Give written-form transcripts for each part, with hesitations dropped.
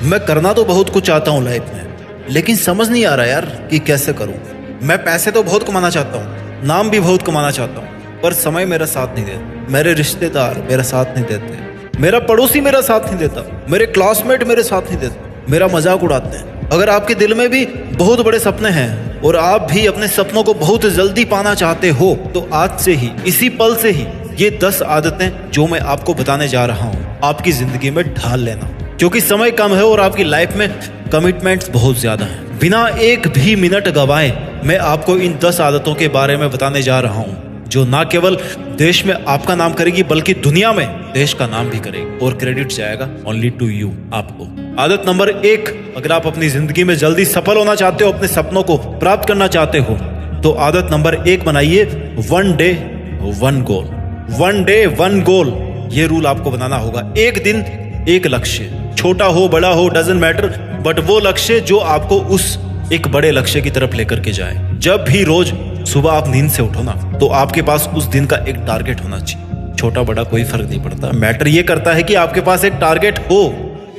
मैं करना तो बहुत कुछ चाहता हूँ लाइफ में, लेकिन समझ नहीं आ रहा यार कि कैसे करूँ। मैं पैसे तो बहुत कमाना चाहता हूँ, नाम भी बहुत कमाना चाहता हूँ, पर समय मेरा साथ नहीं देता। मेरे रिश्तेदार मेरा साथ नहीं देते, मेरा पड़ोसी मेरा साथ नहीं देता, मेरे क्लासमेट मेरे साथ नहीं देते, मेरा मजाक उड़ाते हैं। अगर आपके दिल में भी बहुत बड़े सपने हैं और आप भी अपने सपनों को बहुत जल्दी पाना चाहते हो, तो आज से ही, इसी पल से ही ये 10 आदतें जो मैं आपको बताने जा रहा हूँ आपकी जिंदगी में ढाल लेना, क्योंकि समय कम है और आपकी लाइफ में कमिटमेंट्स बहुत ज्यादा हैं। बिना एक भी मिनट गवाए मैं आपको इन 10 आदतों के बारे में बताने जा रहा हूँ जो ना केवल देश में आपका नाम करेगी बल्कि दुनिया में देश का नाम भी करेगी, और क्रेडिट जाएगा ओनली टू यू, आपको। आदत नंबर 1, अगर आप अपनी जिंदगी में जल्दी सफल होना चाहते हो, अपने सपनों को प्राप्त करना चाहते हो, तो आदत नंबर 1 बनाइए 1 डे 1 गोल। 1 डे 1 गोल, ये रूल आपको बनाना होगा। एक दिन एक लक्ष्य, छोटा हो बड़ा हो डजंट मैटर, बट वो लक्ष्य जो आपको उस एक बड़े लक्ष्य की तरफ लेकर के जाए। जब भी रोज सुबह आप नींद से उठो ना, तो आपके पास उस दिन का एक टारगेट होना चाहिए। छोटा बड़ा कोई फर्क नहीं पड़ता, मैटर ये करता है कि आपके पास एक टारगेट हो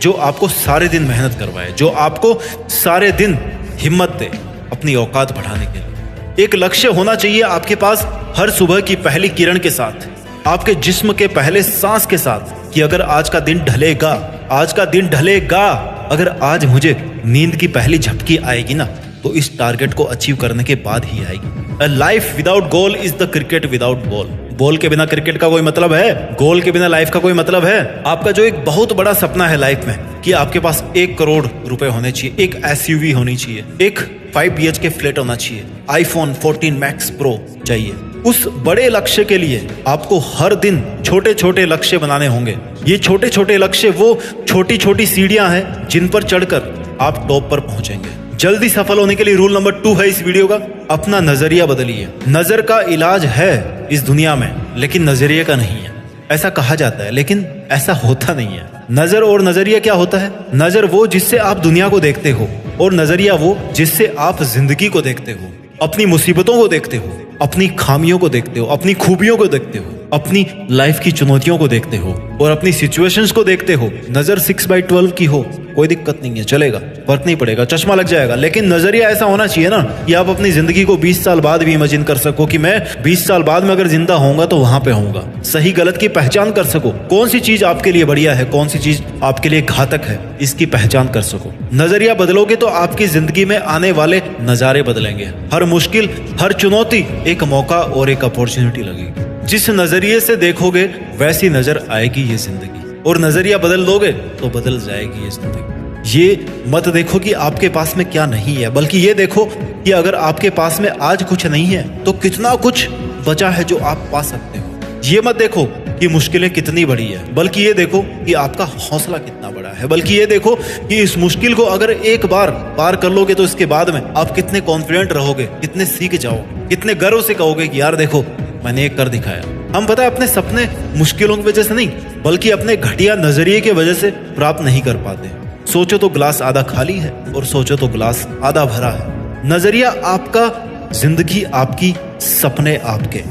जो आपको सारे दिन मेहनत करवाए, जो आपको सारे दिन हिम्मत दे अपनी औकात बढ़ाने के लिए। एक लक्ष्य होना चाहिए आपके पास हर सुबह की पहली किरण के साथ, आपके जिस्म के पहले सांस के साथ, कि अगर आज का दिन ढलेगा, आज का दिन ढलेगा, अगर आज मुझे नींद की पहली झपकी आएगी ना, तो इस टारगेट को अचीव करने के बाद ही आएगी। A life without goal is the cricket without ball. Ball के बिना क्रिकेट का कोई मतलब है? गोल के बिना लाइफ का कोई मतलब है? आपका जो एक बहुत बड़ा सपना है लाइफ में कि आपके पास 1 करोड़ रुपए होने चाहिए, एक SUV होनी चाहिए, एक 5 BHK फ्लैट होना चाहिए, iPhone 14 Max Pro चाहिए, उस बड़े लक्ष्य के लिए आपको हर दिन छोटे छोटे लक्ष्य बनाने होंगे। ये छोटे छोटे लक्ष्य वो छोटी छोटी सीढ़ियां हैं जिन पर चढ़कर आप टॉप पर पहुंचेंगे। जल्दी सफल होने के लिए रूल नंबर 2 है इस वीडियो का, अपना नजरिया बदलिए। नजर का इलाज है इस दुनिया में, लेकिन नजरिए का नहीं है। ऐसा कहा जाता है, लेकिन ऐसा होता नहीं है। नजर और नजरिया क्या होता है? नजर वो जिससे आप दुनिया को देखते हो, और नजरिया वो जिससे आप जिंदगी को देखते हो, अपनी मुसीबतों को देखते हो, अपनी खामियों को देखते हो, अपनी खूबियों को देखते हो, अपनी लाइफ की चुनौतियों को देखते हो, और अपनी सिचुएशंस को देखते हो। नजर 6/12 की हो कोई दिक्कत नहीं है, चलेगा, फर्क नहीं पड़ेगा, चश्मा लग जाएगा, लेकिन नजरिया ऐसा होना चाहिए ना कि आप अपनी जिंदगी को 20 साल बाद भी इमेजिन कर सको कि मैं 20 साल बाद में अगर जिंदा होऊंगा तो वहां पे होऊंगा। सही गलत की पहचान कर सको, कौन सी चीज आपके लिए बढ़िया है, कौन सी चीज आपके लिए घातक है, इसकी पहचान कर सको। नजरिया बदलोगे तो आपकी जिंदगी में आने वाले नजारे बदलेंगे। हर मुश्किल, हर चुनौती एक मौका और एक अपॉर्चुनिटी लगेगी। जिस नजरिए से देखोगे वैसी नजर आएगी ये जिंदगी, और नजरिया बदल दोगे तो बदल जाएगी ये जिंदगी। ये मत देखो कि आपके पास में क्या नहीं है, बल्कि ये देखो कि अगर आपके पास में आज कुछ नहीं है तो कितना कुछ बचा है जो आप पा सकते हो। ये मत देखो कि मुश्किलें कितनी बड़ी है, बल्कि ये देखो कि आपका हौसला कितना बड़ा है। बल्कि ये देखो कि इस मुश्किल को अगर एक बार पार कर लोगे तो इसके बाद में आप कितने कॉन्फिडेंट रहोगे, कितने सीख जाओगे, कितने गर्व से कहोगे कि यार देखो मैंने एक कर दिखाया। हम पता है अपने सपने मुश्किलों की वजह से नहीं, बल्कि अपने घटिया नजरिए की वजह से प्राप्त नहीं कर पाते। सोचो तो ग्लास आधा खाली है, और सोचो तो ग्लास आधा भरा है। नजरिया आपका, जिंदगी आपकी, सपने आपके।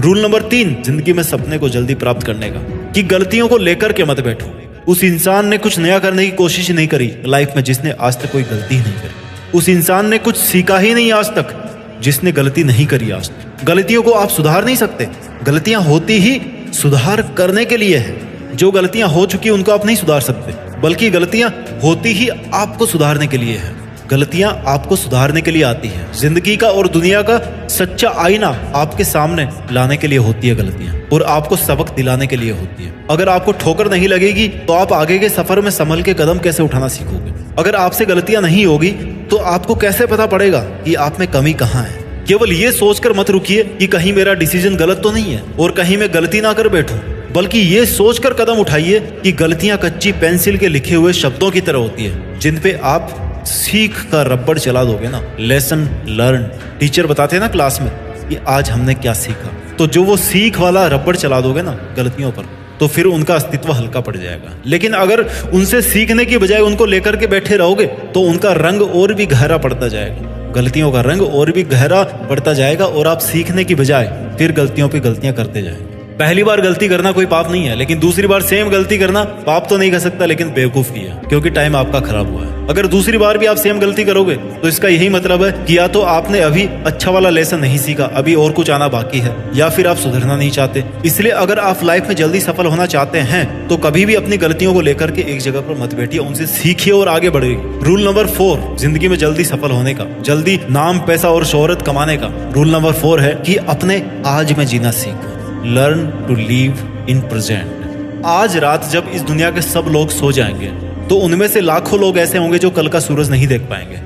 रूल नंबर 3 जिंदगी में सपने को जल्दी प्राप्त करने का, कि गलतियों को लेकर के मत बैठो। उस इंसान ने कुछ नया करने की कोशिश नहीं करी लाइफ में जिसने आज तक कोई गलती नहीं करी। उस इंसान ने कुछ सीखा ही नहीं आज तक जिसने गलती नहीं करी आज तक। गलतियों को आप सुधार नहीं सकते, गलतियां होती ही सुधार करने के लिए है। जो गलतियां हो चुकी उनको आप नहीं सुधार सकते, बल्कि गलतियां होती ही आपको सुधारने के लिए है। गलतियां आपको सुधारने के लिए आती हैं। जिंदगी का और दुनिया का सच्चा आईना आपके सामने लाने के लिए होती है गलतियां, और आपको सबक दिलाने के लिए होती है। अगर आपको ठोकर नहीं लगेगी तो आप आगे के सफर में संभल के कदम कैसे उठाना सीखोगे? अगर आपसे गलतियां नहीं होगी तो आपको कैसे पता पड़ेगा कि आप में कमी कहाँ है? केवल ये सोचकर मत रुकिए कि कहीं मेरा डिसीजन गलत तो नहीं है और कहीं मैं गलती ना कर बैठूं, बल्कि ये सोचकर कदम उठाइए कि गलतियां कच्ची पेंसिल के लिखे हुए शब्दों की तरह होती है, जिन पे आप सीख का रबड़ चला दोगे ना। लेसन लर्न, टीचर बताते हैं ना क्लास में कि आज हमने क्या सीखा, तो जो वो सीख वाला रबड़ चला दोगे ना गलतियों पर, तो फिर उनका अस्तित्व हल्का पड़ जाएगा। लेकिन अगर उनसे सीखने की बजाय उनको लेकर के बैठे रहोगे तो उनका रंग और भी गहरा पड़ता जाएगा, गलतियों का रंग और भी गहरा पड़ता जाएगा, और आप सीखने की बजाय फिर गलतियों पे गलतियां करते जाएंगे। पहली बार गलती करना कोई पाप नहीं है, लेकिन दूसरी बार सेम गलती करना पाप तो नहीं कह सकता, लेकिन बेवकूफी है, क्योंकि टाइम आपका खराब हुआ है। अगर दूसरी बार भी आप सेम गलती करोगे तो इसका यही मतलब है कि या तो आपने अभी अच्छा वाला लेसन नहीं सीखा, अभी और कुछ आना बाकी है, या फिर आप सुधरना नहीं चाहते। इसलिए अगर आप लाइफ में जल्दी सफल होना चाहते हैं तो कभी भी अपनी गलतियों को लेकर के एक जगह पर मत बैठिए, उनसे सीखिए और आगे बढ़िए। रूल नंबर 4 जिंदगी में जल्दी सफल होने का, जल्दी नाम पैसा और शोहरत कमाने का रूल नंबर 4 है कि अपने आज में जीना सीखो। Learn to live in present. आज रात जब इस दुनिया के सब लोग सो जाएंगे तो उनमें से लाखों लोग ऐसे होंगे जो कल का सूरज नहीं देख पाएंगे।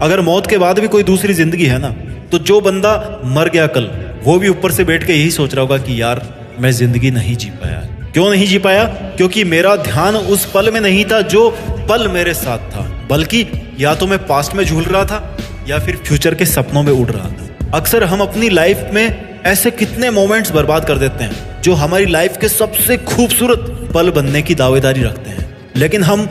अगर मौत के बाद भी कोई दूसरी जिंदगी है ना, तो जो बंदा मर गया कल, वो भी ऊपर से बैठ के यही सोच रहा होगा कि यार मैं जिंदगी नहीं जी पाया। क्यों नहीं जी पाया? क्योंकि मेरा ध्यान उस पल में नहीं था जो पल मेरे साथ था, बल्कि या तो मैं पास्ट में झूल रहा था या फिर फ्यूचर के सपनों में उड़ रहा था। अक्सर हम अपनी लाइफ में ऐसे कितने मोमेंट्स बर्बाद कर देते हैं जो हमारी लाइफ के सबसे खूबसूरत पल बनने की दावेदारी रखते हैं, लेकिन हम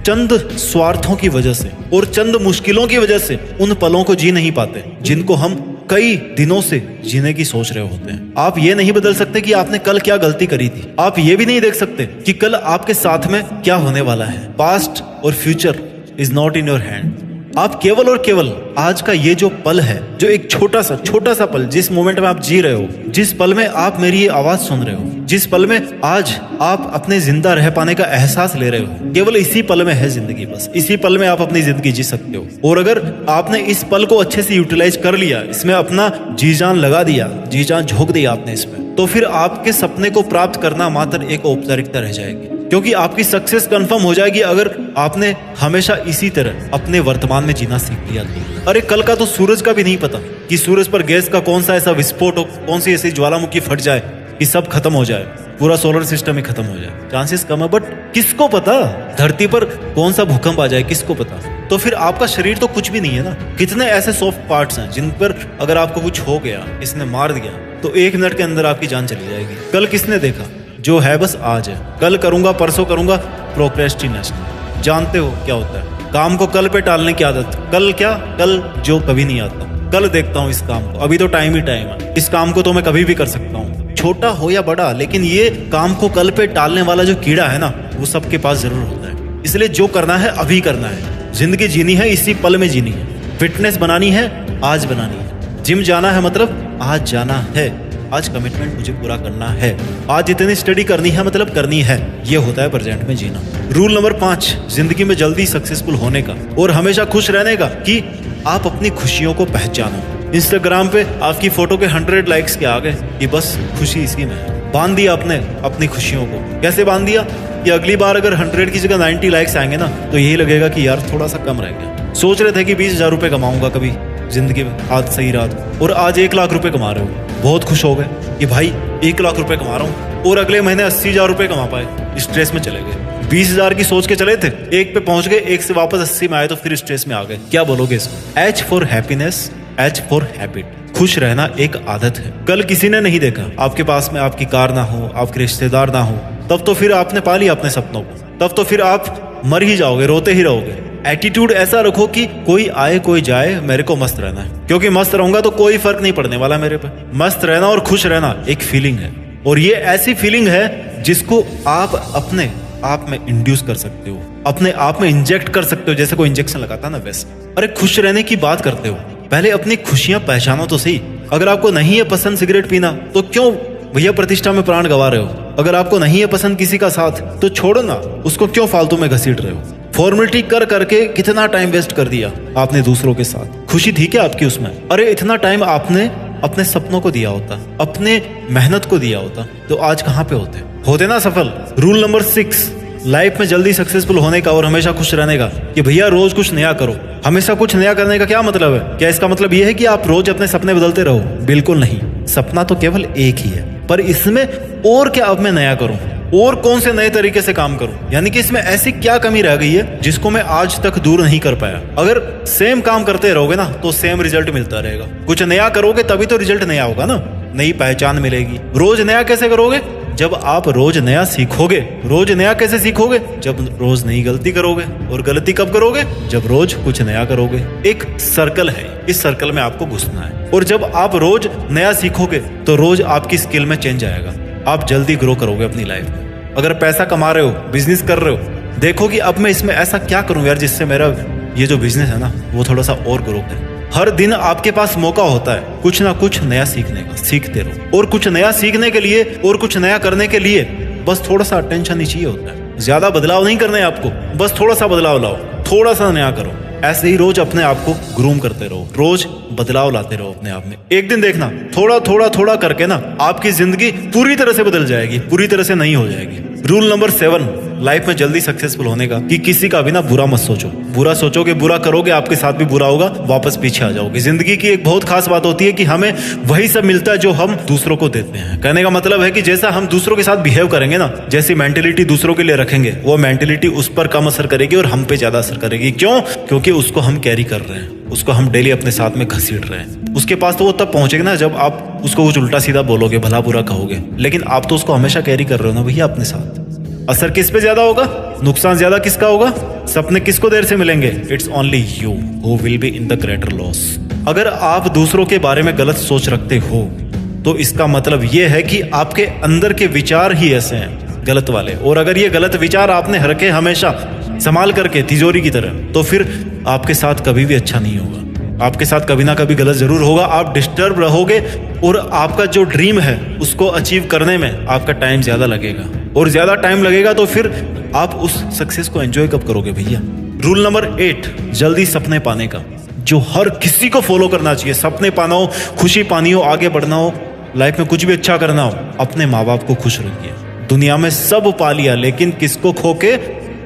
चंद स्वार्थों की वजह से और चंद मुश्किलों की वजह से उन पलों को जी नहीं पाते जिनको हम कई दिनों से जीने की सोच रहे होते हैं। आप ये नहीं बदल सकते कि आपने कल क्या गलती करी थी। आप ये भी नहीं देख सकते कि कल आपके साथ में क्या होने वाला है। पास्ट और future is not in your hand. आप केवल और केवल आज का ये जो पल है, जो एक छोटा सा पल, जिस मोमेंट में आप जी रहे हो, जिस पल में आप मेरी ये आवाज सुन रहे हो, जिस पल में आज आप अपने जिंदा रह पाने का एहसास ले रहे हो, केवल इसी पल में है जिंदगी। बस इसी पल में आप अपनी जिंदगी जी सकते हो। और अगर आपने इस पल को अच्छे से यूटिलाइज कर लिया, इसमें अपना जी जान लगा दिया, जी जान झोंक दिया आपने इसमें, तो फिर आपके सपने को प्राप्त करना मात्र एक औपचारिकता रह जाएगी, क्योंकि आपकी सक्सेस कंफर्म हो जाएगी अगर आपने हमेशा इसी तरह अपने वर्तमान में जीना सीख लिया तो। अरे कल का तो सूरज का भी नहीं पता कि सूरज पर गैस का कौन सा ऐसा विस्फोट हो, कौन सी ऐसी ज्वालामुखी फट जाए कि सब खत्म हो जाए, पूरा सोलर सिस्टम ही खत्म हो जाए। चांसेस कम है, बट किसको पता धरती पर कौन सा भूकंप आ जाए, किसको पता। तो फिर आपका शरीर तो कुछ भी नहीं है ना। कितने ऐसे सॉफ्ट पार्ट्स हैं जिन पर अगर आपको कुछ हो गया, इसने मार दिया, तो 1 मिनट के अंदर आपकी जान चली जाएगी। कल किसने देखा? जो है बस आज है। कल करूंगा, परसों करूंगा, प्रोक्रेस्टिनेशन। जानते हो क्या होता है? काम को कल पे टालने की आदत। कल क्या? कल जो कभी नहीं आता। कल देखता हूँ इस काम को, अभी तो टाइम ही टाइम है, इस काम को तो मैं कभी भी कर सकता हूँ, छोटा हो या बड़ा। लेकिन ये काम को कल पे टालने वाला जो कीड़ा है ना, वो सबके पास जरूर होता है। इसलिए जो करना है अभी करना है। जिंदगी जीनी है इसी पल में जीनी है। फिटनेस बनानी है आज बनानी है। जिम जाना है मतलब आज जाना है। आज कमिटमेंट मुझे पूरा करना है। आज इतनी स्टडी करनी है मतलब करनी है। ये होता है प्रेजेंट में जीना। रूल नंबर 5 जिंदगी में जल्दी सक्सेसफुल होने का और हमेशा खुश रहने का कि आप अपनी खुशियों को पहचानो। इंस्टाग्राम पे आपकी फोटो के 100 लाइक्स के आ गए कि बस खुशी इसी में है। बांध दिया आपने अपनी खुशियों को। कैसे बांध दिया कि अगली बार अगर 100 की जगह 90 लाइक्स आएंगे ना, तो यही लगेगा कि यार थोड़ा सा कम रह गया। सोच रहे थे कि 20,000 रुपये कमाऊंगा कभी जिंदगी में, आज सही रात, और आज 1 लाख रुपए कमा रहे हो। बहुत खुश हो गए कि भाई 1 लाख रुपए कमा रहा हूँ, और अगले महीने 80,000 रुपए कमा पाए। स्ट्रेस में चले गए। 20,000 की सोच के चले थे, 1 पे पहुंच गए, 1 से वापस 80 में आए तो फिर स्ट्रेस में आ गए। क्या बोलोगे इसमें? H for happiness, H for habit. खुश रहना एक आदत है। कल किसी ने नहीं देखा आपके पास में आपकी कार ना हो, आपके रिश्तेदार ना हो, तब तो फिर आपने पा लिया अपने सपनों को। तब तो फिर आप मर ही जाओगे, रोते ही रहोगे। एटीट्यूड ऐसा रखो कि कोई आए कोई जाए, मेरे को मस्त रहना है, क्योंकि मस्त रहूंगा तो कोई फर्क नहीं पड़ने वाला मेरे पे। मस्त रहना और खुश रहना एक फीलिंग है, और ये ऐसी फीलिंग है जिसको आप अपने आप में इंड्यूस कर सकते हो, अपने आप में इंजेक्ट कर सकते हो, जैसे कोई इंजेक्शन लगाता है ना वैसे। अरे खुश रहने की बात करते हो, पहले अपनी खुशियां पहचानो तो सही। अगर आपको नहीं है पसंद सिगरेट पीना, तो क्यों भैया प्रतिष्ठा में प्राण गंवा रहे हो? अगर आपको नहीं है पसंद किसी का साथ, तो छोड़ो ना उसको, क्यों फालतू में घसीट रहे हो? फॉर्मेलिटी कर करके कितना टाइम वेस्ट कर दिया आपने दूसरों के साथ। खुशी थी क्या आपकी उसमें? अरे इतना टाइम आपने अपने सपनों को दिया होता, अपने मेहनत को दिया होता, तो आज कहाँ पे होते ना सफल। रूल नंबर 6 लाइफ में जल्दी सक्सेसफुल होने का और हमेशा खुश रहने का कि भैया रोज कुछ नया करो। हमेशा कुछ नया करने का क्या मतलब है? क्या इसका मतलब यह है कि आप रोज अपने सपने बदलते रहो? बिल्कुल नहीं। सपना तो केवल एक ही है, पर इसमें और क्या अब मैं नया करूं, और कौन से नए तरीके से काम करूं? यानी कि इसमें ऐसी क्या कमी रह गई है जिसको मैं आज तक दूर नहीं कर पाया? अगर सेम काम करते रहोगे ना, तो सेम रिजल्ट मिलता रहेगा। कुछ नया करोगे तभी तो रिजल्ट नया होगा ना, नई पहचान मिलेगी। रोज नया कैसे करोगे? जब आप रोज नया सीखोगे। रोज नया कैसे सीखोगे? जब रोज नई गलती करोगे। और गलती कब करोगे? जब रोज कुछ नया करोगे। एक सर्कल है, इस सर्कल में आपको घुसना है। और जब आप रोज नया सीखोगे तो रोज आपकी स्किल में चेंज आएगा। आप जल्दी ग्रो करोगे अपनी लाइफ में। अगर पैसा कमा रहे हो, बिजनेस कर रहे हो, देखो कि अब मैं इसमें ऐसा क्या करूं यार जिससे मेरा ये जो बिजनेस है ना वो थोड़ा सा और ग्रो करे। हर दिन आपके पास मौका होता है कुछ ना कुछ नया सीखने का, सीखते रहो। और कुछ नया सीखने के लिए और कुछ नया करने के लिए बस थोड़ा सा अटेंशन ही चाहिए होता है। ज्यादा बदलाव नहीं करना है आपको, बस थोड़ा सा बदलाव लाओ, थोड़ा सा नया करो। ऐसे ही रोज अपने आप को ग्रूम करते रहो, रोज बदलाव लाते रहो अपने आप में। एक दिन देखना थोड़ा थोड़ा थोड़ा करके ना आपकी जिंदगी पूरी तरह से बदल जाएगी, पूरी तरह से नहीं हो जाएगी। रूल नंबर 7 लाइफ में जल्दी सक्सेसफुल होने का, कि किसी का भी ना बुरा मत सोचो। बुरा सोचोगे, बुरा करोगे, आपके साथ भी बुरा होगा, वापस पीछे आ जाओगे। जिंदगी की एक बहुत खास बात होती है कि हमें वही सब मिलता है जो हम दूसरों को देते हैं। कहने का मतलब है कि जैसा हम दूसरों के साथ बिहेव करेंगे ना, जैसी मेंटेलिटी दूसरों के लिए रखेंगे, वो मेंटेलिटी उस पर कम असर करेगी और हम पे ज्यादा असर करेगी। क्यों? क्योंकि उसको हम कैरी कर रहे हैं, उसको हम डेली अपने साथ में घसीट रहे हैं। उसके पास तो वो तब पहुंचेगा ना जब आप उसको कुछ उल्टा सीधा बोलोगे, भला बुरा कहोगे, लेकिन आप तो उसको हमेशा कैरी कर रहे हो ना भैया अपने साथ। असर किस पे ज्यादा होगा, नुकसान ज्यादा किसका होगा, सपने किसको देर से मिलेंगे? It's only you who will be in the greater loss. अगर आप दूसरों के बारे में गलत सोच रखते हो तो इसका मतलब ये है कि आपके अंदर के विचार ही ऐसे हैं, गलत वाले। और अगर ये गलत विचार आपने रखे हमेशा संभाल करके तिजोरी की तरह, तो फिर आपके साथ कभी भी अच्छा नहीं होगा। आपके साथ कभी ना कभी गलत जरूर होगा, आप डिस्टर्ब रहोगे और आपका जो ड्रीम है उसको अचीव करने में आपका टाइम ज्यादा लगेगा। और ज्यादा टाइम लगेगा तो फिर आप उस सक्सेस को एंजॉय कब करोगे भैया? रूल नंबर 8 जल्दी सपने पाने का, जो हर किसी को फॉलो करना चाहिए। सपने पाना हो, खुशी पानी हो, आगे बढ़ना हो, लाइफ में कुछ भी अच्छा करना हो, अपने माँ बाप को खुश रखिए। दुनिया में सब पा लिया लेकिन किसको खो के?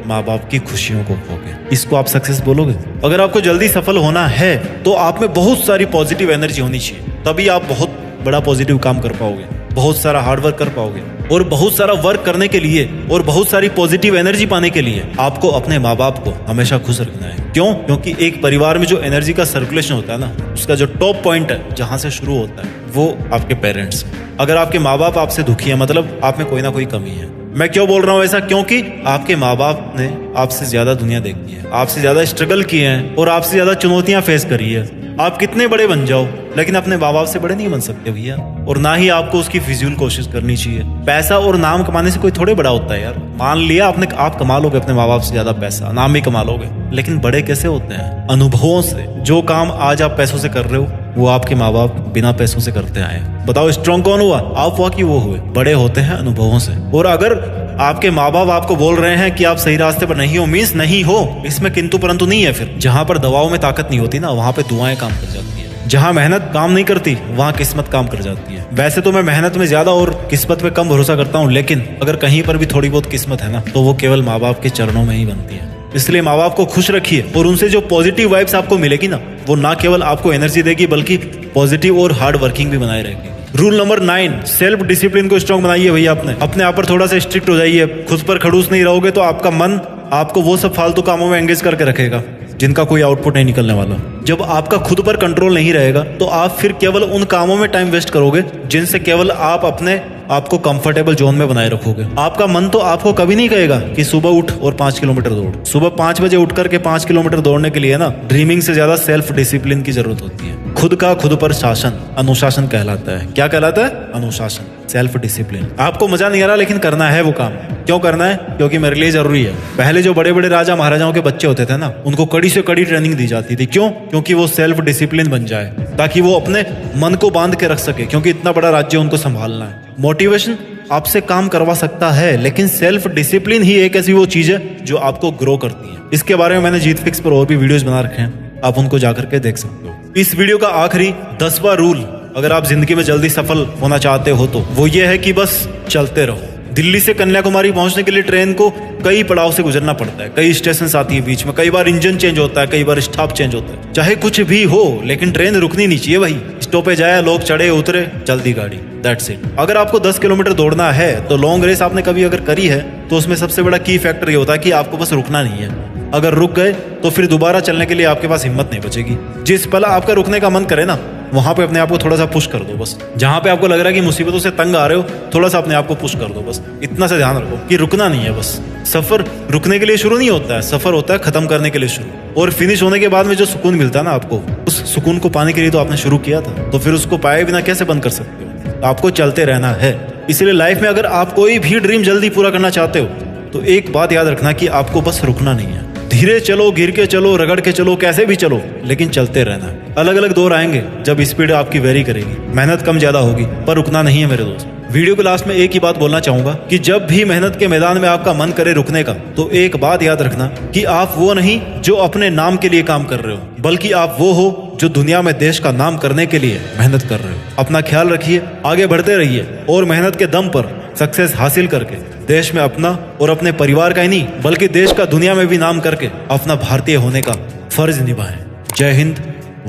माँ बाप की खुशियों को खो के। इसको आप सक्सेस बोलोगे? अगर आपको जल्दी सफल होना है तो आप में बहुत सारी पॉजिटिव एनर्जी होनी चाहिए, तभी आप बहुत बड़ा पॉजिटिव काम कर पाओगे, बहुत सारा हार्डवर्क कर पाओगे। और बहुत सारा वर्क करने के लिए और बहुत सारी पॉजिटिव एनर्जी पाने के लिए आपको अपने माँ बाप को हमेशा खुश रखना है। क्यों? क्योंकि एक परिवार में जो एनर्जी का सर्कुलेशन होता है ना, उसका जो टॉप पॉइंट है जहां से शुरू होता है वो आपके पेरेंट्स। अगर आपके माँ बाप आपसे दुखी है मतलब आप में कोई ना कोई कमी है। मैं क्यों बोल रहा हूँ ऐसा? क्योंकि आपके माँ बाप ने आपसे ज्यादा दुनिया देखी है, आपसे ज्यादा स्ट्रगल किए हैं और आपसे ज्यादा चुनौतियां फेस करी है। आप कितने बड़े बन जाओ लेकिन अपने माँ बाप से बड़े नहीं बन सकते भैया। और ना ही आपको उसकी फिजूल कोशिश करनी चाहिए। पैसा और नाम कमाने से कोई थोड़े बड़ा होता है यार। मान लिया आप कमा लोगे अपने माँ बाप से ज्यादा पैसा, नाम भी कमा लोगे, लेकिन बड़े कैसे होते हैं? अनुभवों से। जो काम आज आप पैसों से कर रहे हो वो आपके माँ बाप बिना पैसों से करते आए। बताओ स्ट्रॉन्ग कौन हुआ? आप हुआ कि वो हुए? बड़े होते हैं अनुभवों से। और अगर आपके माँ बाप आपको बोल रहे हैं कि आप सही रास्ते पर नहीं हो, मीन्स नहीं हो, इसमें किंतु परंतु नहीं है। फिर जहां पर दवाओं में ताकत नहीं होती ना, वहां पे दुआएं काम कर जाती है। जहां मेहनत काम नहीं करती वहां किस्मत काम कर जाती है। वैसे तो मैं मेहनत में ज्यादा और किस्मत पे कम भरोसा करता हूँ, लेकिन अगर कहीं पर भी थोड़ी बहुत किस्मत है ना तो वो केवल माँ बाप के चरणों में ही बनती है। इसलिए माँ बाप को खुश रखिए और उनसे जो पॉजिटिव वाइब्स आपको मिलेगी ना, वो ना केवल आपको एनर्जी देगी बल्कि पॉजिटिव और हार्ड वर्किंग भी बनाए रहेगी। रूल नंबर 9 सेल्फ डिसिप्लिन को स्ट्रॉन्ग बनाइए भैया। अपने आप पर थोड़ा सा स्ट्रिक्ट हो जाइए। खुद पर खड़ूस नहीं रहोगे तो आपका मन आपको वो सब फालतू कामों में एंगेज करके रखेगा जिनका कोई आउटपुट नहीं निकलने वाला। जब आपका खुद पर कंट्रोल नहीं रहेगा तो आप फिर केवल उन कामों में टाइम वेस्ट करोगे जिनसे केवल आप अपने आपको कंफर्टेबल जोन में बनाए रखोगे। आपका मन तो आपको कभी नहीं कहेगा कि सुबह उठ और 5 किलोमीटर दौड़। सुबह 5 बजे उठ करके 5 किलोमीटर दौड़ने के लिए ना ड्रीमिंग से ज्यादा सेल्फ डिसिप्लिन की जरूरत होती है। खुद का खुद पर शासन अनुशासन कहलाता है। क्या कहलाता है? अनुशासन, सेल्फ डिसिप्लिन। आपको मजा नहीं आ रहा लेकिन करना है वो काम। क्यों करना है? क्योंकि मेरे लिए जरूरी है। पहले जो बड़े बड़े राजा महाराजाओं के बच्चे होते थे ना, उनको कड़ी से कड़ी ट्रेनिंग दी जाती थी। क्यों? क्योंकि वो सेल्फ डिसिप्लिन बन जाए, ताकि वो अपने मन को बांध के रख सके, क्योंकि इतना बड़ा राज्य उनको संभालना है। मोटिवेशन आपसे काम करवा सकता है, लेकिन सेल्फ डिसिप्लिन ही एक ऐसी वो चीज है जो आपको ग्रो करती है। इसके बारे में मैंने जीत फिक्स पर और भी वीडियोस बना रखे हैं, आप उनको जाकर के देख सकते हो। इस वीडियो का आखिरी 10वां रूल, अगर आप जिंदगी में जल्दी सफल होना चाहते हो तो वो ये है कि बस चलते रहो। दिल्ली से कन्याकुमारी पहुंचने के लिए ट्रेन को कई पड़ाव से गुजरना पड़ता है, कई स्टेशन आती है बीच में, कई बार इंजन चेंज होता है, कई बार स्टॉप चेंज होता है। चाहे कुछ भी हो लेकिन ट्रेन रुकनी नहीं चाहिए भाई। स्टॉपेज आया, लोग चढ़े उतरे, चलती गाड़ी, दैट्स इट। अगर आपको 10 किलोमीटर दौड़ना है तो लॉन्ग रेस आपने कभी अगर करी है तो उसमें सबसे बड़ा की फैक्टर ये होता है कि आपको बस रुकना नहीं है। अगर रुक गए तो फिर दोबारा चलने के लिए आपके पास हिम्मत नहीं बचेगी। जिस पल आपका रुकने का मन करे ना, वहां पे अपने आप को थोड़ा सा पुश कर दो। बस जहां पे आपको लग रहा है कि मुसीबतों से तंग आ रहे हो, थोड़ा सा अपने आप को पुश कर दो। बस इतना सा ध्यान रखो कि रुकना नहीं है। बस सफर रुकने के लिए शुरू नहीं होता है, सफर होता है खत्म करने के लिए शुरू। और फिनिश होने के बाद में जो सुकून मिलता है ना आपको, उस सुकून को पाने के लिए तो आपने शुरू किया था, तो फिर उसको पाए बिना कैसे बंद कर सकते हो? आपको चलते रहना है। इसलिए लाइफ में अगर आप कोई भी ड्रीम जल्दी पूरा करना चाहते हो तो एक बात याद रखना कि आपको बस रुकना नहीं है। धीरे चलो, गिर के चलो, रगड़ के चलो, कैसे भी चलो, लेकिन चलते रहना है। अलग अलग दौर आएंगे जब स्पीड आपकी वेरी करेगी, मेहनत कम ज्यादा होगी, पर रुकना नहीं है मेरे दोस्त। वीडियो के लास्ट में एक ही बात बोलना चाहूंगा कि जब भी मेहनत के मैदान में आपका मन करे रुकने का, तो एक बात याद रखना कि आप वो नहीं जो अपने नाम के लिए काम कर रहे हो, बल्कि आप वो हो जो दुनिया में देश का नाम करने के लिए मेहनत कर रहे हो। अपना ख्याल रखिए, आगे बढ़ते रहिए और मेहनत के दम पर सक्सेस हासिल करके देश में अपना और अपने परिवार का ही नहीं बल्कि देश का दुनिया में भी नाम करके अपना भारतीय होने का फर्ज निभाएं। जय हिंद,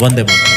वंदे मातरम।